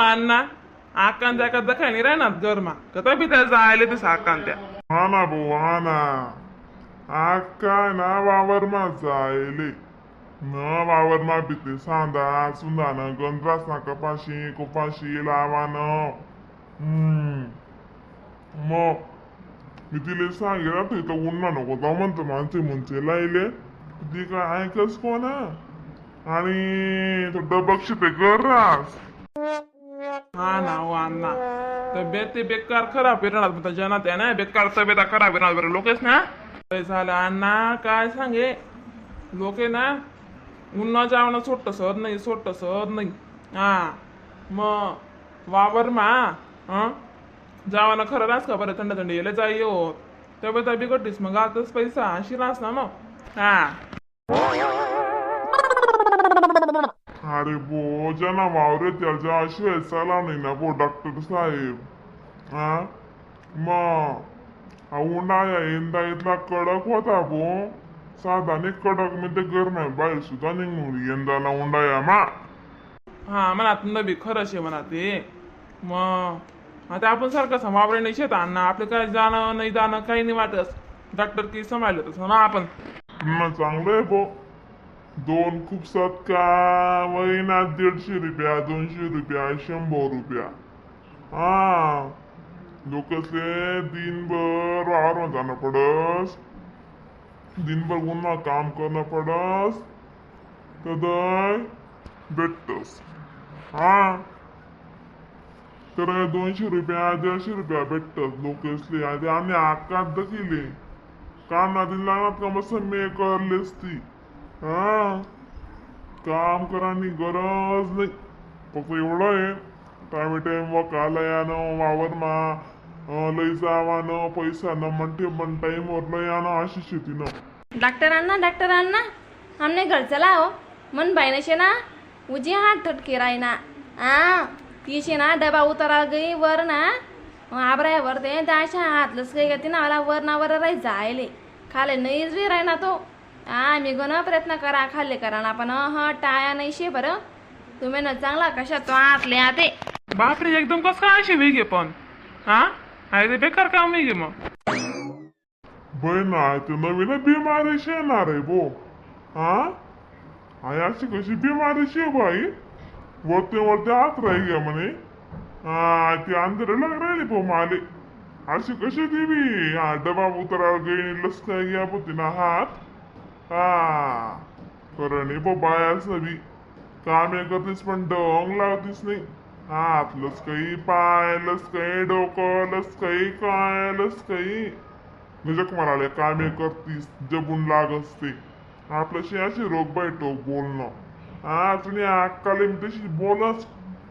अण्णा आकांत एका दखानी राहणार गरमा कथा बी त्या जायले ते आकांत त्या हा ना भाऊ हा ना काय ना वावर मा जायले न वावर मा भीती सांदा सुंदान गंधरास ना कपाशी कुपाशी लावानं मग मी तिला सांगेल आता इथं उन्हा नको जाऊ म्हणतो माणसे लायले ती काय ऐकच कोण आणि तो डबक शिपे गरास हा ना हो अण्णा तब्येत ते बेकार खराब येणार म्हणता जनात आहे ना बेकार तब्येत खराब येणार बरं लोकच ना काय झालं अण्णा काय सांगे लोके ना उन्हा जावणं सोट्ट सहत नाही हा मग वावर मा जावाना खरं रास का बरं थंड येले जाई हो तब्येत बिघडलीस मग आताच पैसा अशी रास ना मग हा अरे बो जना वावरे त्याच्या शिवाय चला नाही ना बो डॉक्टर साहेब हा मग उन्हाळ्या यंदा इथला कडक होता बो साधाने कडक मी ते गरम आहे बाहेर सुद्धा निघून यंदाला उंडाया मा हा म्हणा तुला बी खरंच आहे म्हणा ते मग आता आपण सारखं वावरे नाही शेत अण्णा आपलं काय जाणं नाही जाणं काही नाही वाटत डॉक्टर की सांभाळलं तसं ना आपण चांगलं आहे बो दोन खुपसात का महिना 150 रुपया 200 रुपया 100 रुपया हा लोकसले दिनभर वावर जाणं पडस दिनभर उन्हा काम करणं पडस तर भेटतस हा तर 200 रुपया 150 रुपया भेटतस लोकसले आधी आम्ही आकात दखिले काम नादी लागणार का मस्त मे करलेस ती हा काम करानी गरज नाही फक्त एवढं आहे टाइम वकाला यानं वावर मा लई जावानं पैसा न म्हणते पण टाइमवर लई यानं अशी शेती न डॉक्टर अन्ना हमने घर चला हो मन भाई से ना उजी हाथ ठटके राय ना तीसे ना डबा उतरा गई वर ना आबराय वर ते त्याच्या हात लस गई गती ना मला वर ना वर राही जायले खाले नाहीच बी राही ना तो मी गण प्रयत्न करा खाल्ले करा ना पण टाया नाही शे बरं तुम्ही ना चांगला कशा तो आतले आते बापरे एकदम कस काय अशी वेगे पण हा आहे ते बेकार काम नाही गे मग बहीण आहे ते नवीन बिमारी शेणार आहे बो हा आहे अशी कशी बिमारी शे बाई वरते हात राही गे म्हणे ती अंधेर लग राहिली पो माले अशी कशी ती बी डबा उतरा गई लस काय गया पोती ना हात खरं नाही बायाच बी काम करतेस पण डोंग लावतीस नाही हात लस काही पाय लस काही डोकं लस काही काय लस काही निजक म्हणाले कामे करतीस जबून लाग असते आपल्याशी अशी रोग बैठो बोलणं तुम्ही अक्काले मी तशी बोलच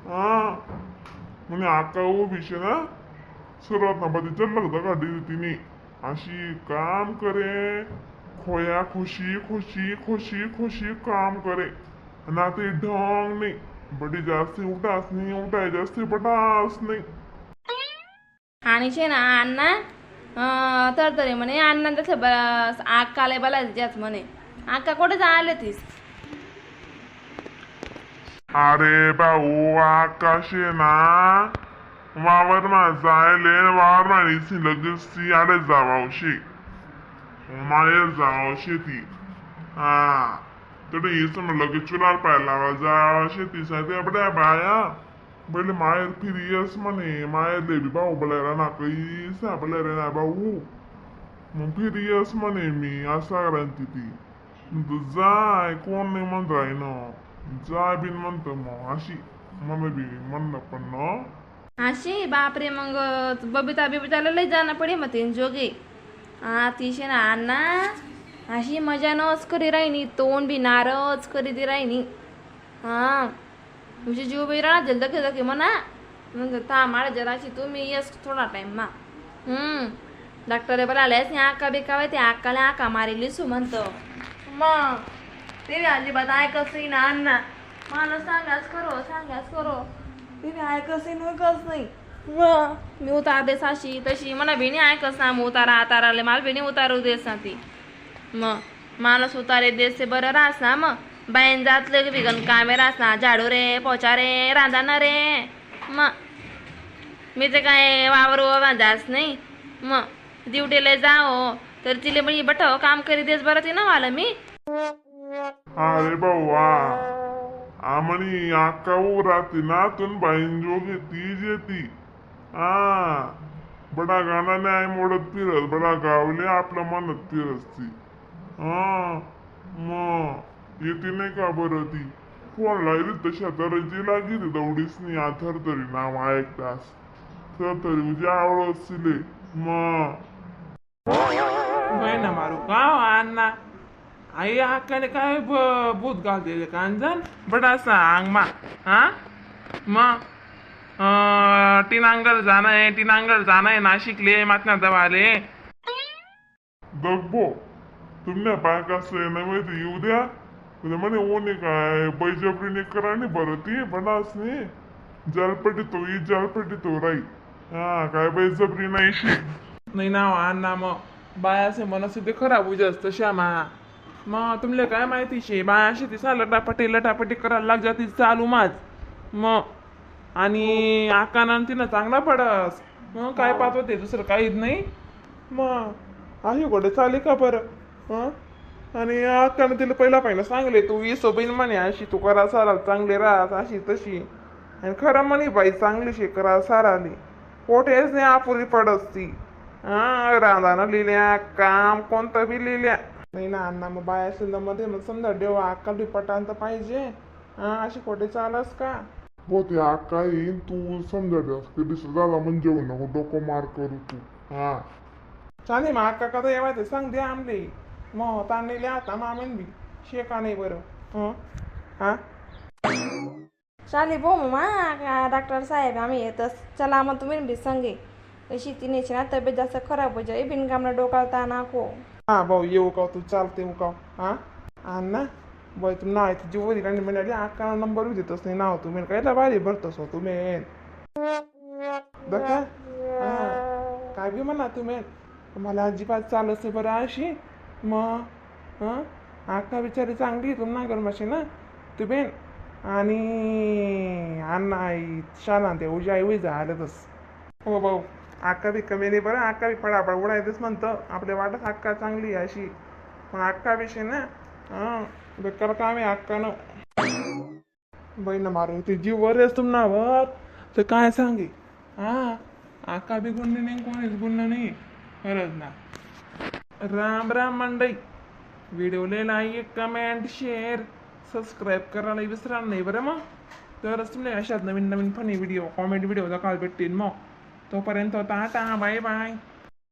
म्हणजे अक्का उभीशी ना सुरुवात ना बदी जल्लक दगा तिने अशी काम करे खोया खुशी काम करे ना ते ढोंग नाही बडी जास्ती उठास नाही उठाय जास्ती पटास नाही आणि शे ना अण्णा तर म्हणे अण्णा तसं आकाले बलाच जात म्हणे आका कुठे जायले तीस अरे भाऊ आकाशे ना वावर मा जायले वावर मा नीसी लगेच ती आले जावावशी माहेर जावावशी ती तर येस लगेच चुलाल पाहिला जा शेतीसाठी आपल्या बाया पहिले माहेर फिरियस म्हणे माहेर देवी भाऊ बोलायला ना काही सापल्याला ना भाऊ मग फिरियस म्हणे मी असा राहते ती जाय कोण नाही म्हणत राही ना जाय बिन म्हणतो मग अशी मम्मी बी म्हणणं पण न अशी बापरे मग बबिताला लई जाणं पडे मग ते जोगे तिशे ना अण्णा अशी मजा नच करी राहिनी तोंड बी नारच करी ती राहिनी तुझी जीव बी राहणार जलदके म्हणा मग थांबाळ जराशी तुम्ही येस थोडा टाइम मा डॉक्टर बोलायलेस नाही आका बिकावे ते आकाला आका मारेली सु म्हणतो मग ते अजिबात ऐकच ना अण्णा मला सांगाच करो ते ऐकच नाही मी उतार देस अशी तशी मला बेणी ऐकच ना मग उताराले मला बेणी उतारू देस ना ती मग माणूस उतारे देस बरं राहस ना मग बाईन जातले बिगन कामे राहस ना झाडू रे पोचा रे रांधाना रे मग मी तर काय वावर जास्त नाही मग ड्युटीला जाओ तर तिले म्हणजे बटाव काम करी देस बरं ती ना मला मी अरे भाऊ आमणी अक्का राहते ना तुन बाईन जो घेती जेती हा बडा गाणा नाही मोडत फिरत बडा गावले आपल्या मनात फिरसती हा मग येते नाही का बरं ती फोन लागली तशा तर जी लागी ती दौडीस नाही आथर तरी नाव ऐकतास तर तरी उद्या आवडत सिले मग बहिणा मारू का अण्णा आई अक्काने काय भूत घालते का अंजन बडा सांग मा हा मग टिनांगल जाणं आहे नाशिकले मातना दवाले दगबो तुमने पाय कसं आहे ना माहिती येऊ द्या तुला म्हणे ओने काय बैजबरीने करा नाही बरं ती बनास नाही जलपटी तो ही जलपटी तो राई हा काय बैजबरी नाही शी नाही ना अण्णा मग बायाचे मनस्थिती खराब उजस तशा मग तुमले काय माहिती शे बायाशी तिसा लटापटी करायला लाग जाती चालू माझ मग आणि आकाना तिनं चांगला पडस मग काय पाहत होते दुसरं काहीच नाही मग आहे गोडे चाले का बरं हं आणि आकानं तिला पहिला सांगले तू सोबीन म्हणे अशी तू करा सारा चांगले राहत अशी तशी आणि खरं म्हणे बाई चांगली शे करा साराली पोटेच नाही आपुरी पडस ती हा राधानं लिहिल्या काम कोणतं बी लिहिल्या नाही ना अण्णा मग बाया मध्ये मग समजा देवा अक्काल पटांत पाहिजे हा अशी कोठे चालस का हो ते अक्का येईन तू समजा कधी झाला म्हणजे येऊ नको डोकं मार करू तू हा चालेल मग अक्का कदा येवायचं सांग दे आमले मग ताणलेले आता मामेन बी शेका नाही बरं हं हा चालेल बो मग डॉक्टर साहेब आम्ही येतच चला मग तुम्ही बी सांगे अशी तिनेची ना तब्येत जास्त खराब हो जाई बिनकामला डोकावता नाको हा भाऊ येऊ का तू चालते येऊ का हा अण्णा बाई तुम नाव तुझी वरी आणि म्हणाली अक्का नंबर देतच नाही नाव तुम्ही काय भारी भरतस हो तुम्ही बघा हा काय बी म्हणा तुम्ही मला अजिबात चालत आहे बरं अशी मग हं अक्का बिचारी चांगली तुम ना गरमाशी ना तुम्ही आणि अण्णा आई शाना ते उजी आई उई झालंच हो भाऊ अक्का बी कमी नाही बरं अक्का बी पडापड उडायचंच म्हणतं आपल्या वाटत अक्का चांगली आहे अशी पण अक्का विषय ना हां बेकार काम आहे अक्कानं बहिण मारू ते जीव वर आहेस तुम नावर तर काय सांगे हां अक्का बी गुंड नाही कोणीच गुंड नाही खरंच ना राम राम मंडई व्हिडिओला लाईक कमेंट शेअर सबस्क्राईब करायला विसरा नाही बरं मग तरच तुम्हाला अशात नवीन फनी व्हिडिओ कॉमेडी व्हिडिओ दाखवायला भेटतील मग तोपर्यंत टाटा बाय बाय